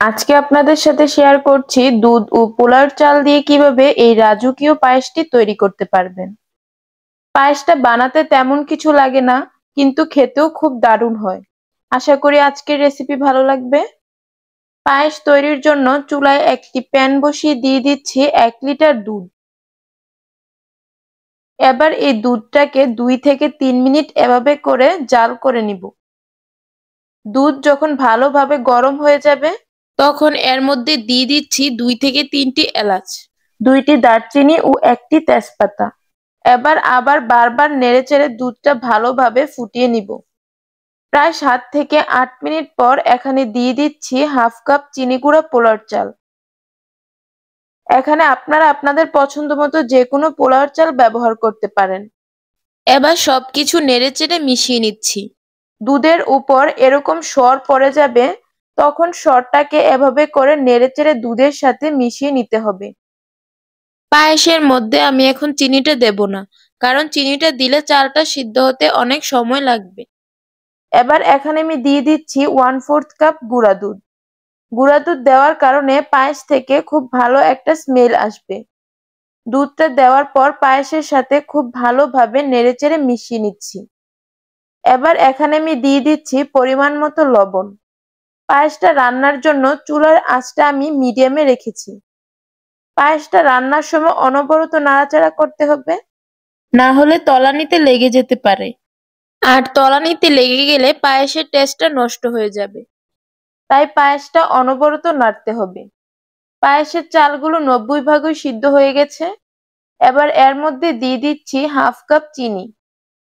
আজকে আপনাদের সাথে শেয়ার করছি দুধ ও পোলার চাল দিয়ে কিভাবে এই রাজকীয় পায়েসটি তৈরি করতে পারবেন। পায়েসটা বানাতে তেমন কিছু লাগে না, কিন্তু খেতেও খুব দারুণ হয়। আশা করি আজকের রেসিপি ভালো লাগবে। পায়েস তৈরির জন্য চুলায় একটি প্যান বসিয়ে দিয়ে দিচ্ছি 1 লিটার দুধ। এবার এই দুধটাকে 2 থেকে 3 মিনিট এভাবে করে জাল করে নিব। দুধ যখন ভালোভাবে গরম হয়ে যাবে তখন এর মধ্যে দিয়ে দিচ্ছি 2 থেকে 3টি এলাচ, 2টি দারচিনি ও 1টি তেজপাতা। এবার আবার বারবার নেড়েচেড়ে দুধটা ভালোভাবে ফুটিয়ে নিব। প্রায় 7 থেকে 8 মিনিট পর এখানে দিয়ে দিচ্ছি হাফ কাপ চিনি গুঁড়া পোলার চাল। এখানে আপনারা আপনাদের পছন্দ মতো যে কোনো পোলার চাল ব্যবহার করতে পারেন। এবার সবকিছু নেড়েচেড়ে মিশিয়ে নিচ্ছি। দুধের উপর এরকম সর পড়ে যাবে, তখন সরটাকে এভাবে করে নেড়েচেড়ে দুধের সাথে মিশিয়ে নিতে হবে। পায়েসের মধ্যে আমি এখন চিনিটা দেব না, কারণ চিনিটা দিলে চালটা সিদ্ধ হতে অনেক সময় লাগবে। এবার এখানে আমি দিয়ে দিচ্ছি 1/4 কাপ গুঁড়া দুধ। গুঁড়া দুধ দেওয়ার কারণে পায়েস থেকে খুব ভালো একটা স্মেল আসবে। দুধটা দেওয়ার পর পায়েসের সাথে খুব ভালোভাবে নেড়েচেড়ে মিশিয়ে নিচ্ছি। এবার এখানে আমি দিয়ে দিচ্ছি পরিমাণ মতো লবণ। পায়েসটা রান্নার জন্য চুলার আঁচটা আমি মিডিয়ামে রেখেছি। পায়েসটা রান্নার সময় অনবরত নাড়াচাড়া করতে হবে, না হলে তলানিতে লেগে যেতে পারে। আর তলানিতে লেগে গেলে পায়েসের টেস্টটা নষ্ট হয়ে যাবে। তাই পায়েসটা অনবরত নাড়তে হবে। পায়েসের চালগুলো 90% সিদ্ধ হয়ে গেছে। এবার এর মধ্যে দিয়ে দিচ্ছি হাফ কাপ চিনি।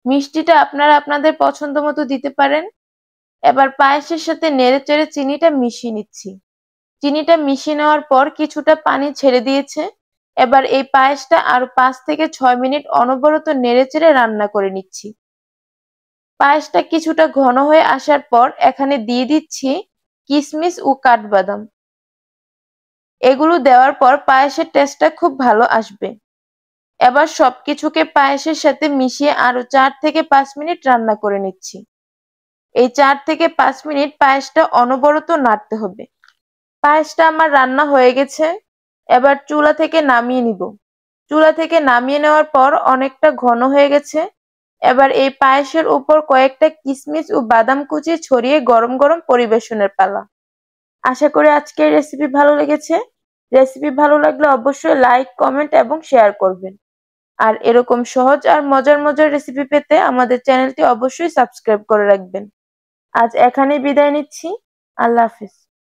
মিষ্টিটা আপনারা আপনাদের পছন্দ মতো দিতে পারেন। এবার পায়েসের সাথে নেড়েচেড়ে চিনিটা মিশিয়ে নিচ্ছি। চিনিটা মিশিয়ে নেওয়ার পর কিছুটা পানি ছেড়ে দিয়েছে। এবার এই পায়েসটা আরো 5 থেকে 6 মিনিট অনবরত নেড়েচেড়ে রান্না করে নিচ্ছি। পায়েসটা কিছুটা ঘন হয়ে আসার পর এখানে দিয়ে দিচ্ছি কিশমিশ ও কাঠবাদাম। এগুলো দেওয়ার পর পায়েসের টেস্টটা খুব ভালো আসবে। এবার সবকিছুকে পায়েসের সাথে মিশিয়ে আরো 4 থেকে 5 মিনিট রান্না করে নিচ্ছি। এই 4 থেকে 5 মিনিট পায়েসটা অনবরত নাড়তে হবে। পায়েসটা আমার রান্না হয়ে গেছে। এবার চুলা থেকে নামিয়ে নিব। চুলা থেকে নামিয়ে নেওয়ার পর অনেকটা ঘন হয়ে গেছে। এবার এই পায়েসের উপর কয়েকটা কিশমিশ ও বাদাম কুচি ছড়িয়ে গরম গরম পরিবেশনের পালা। আশা করি আজকের রেসিপি ভালো লেগেছে। রেসিপি ভালো লাগলে অবশ্যই লাইক, কমেন্ট এবং শেয়ার করবেন। আর এরকম সহজ আর মজার মজার রেসিপি পেতে আমাদের চ্যানেলটি অবশ্যই সাবস্ক্রাইব করে রাখবেন। আজ এখানেই বিদায় নিচ্ছি। আল্লাহ হাফেজ।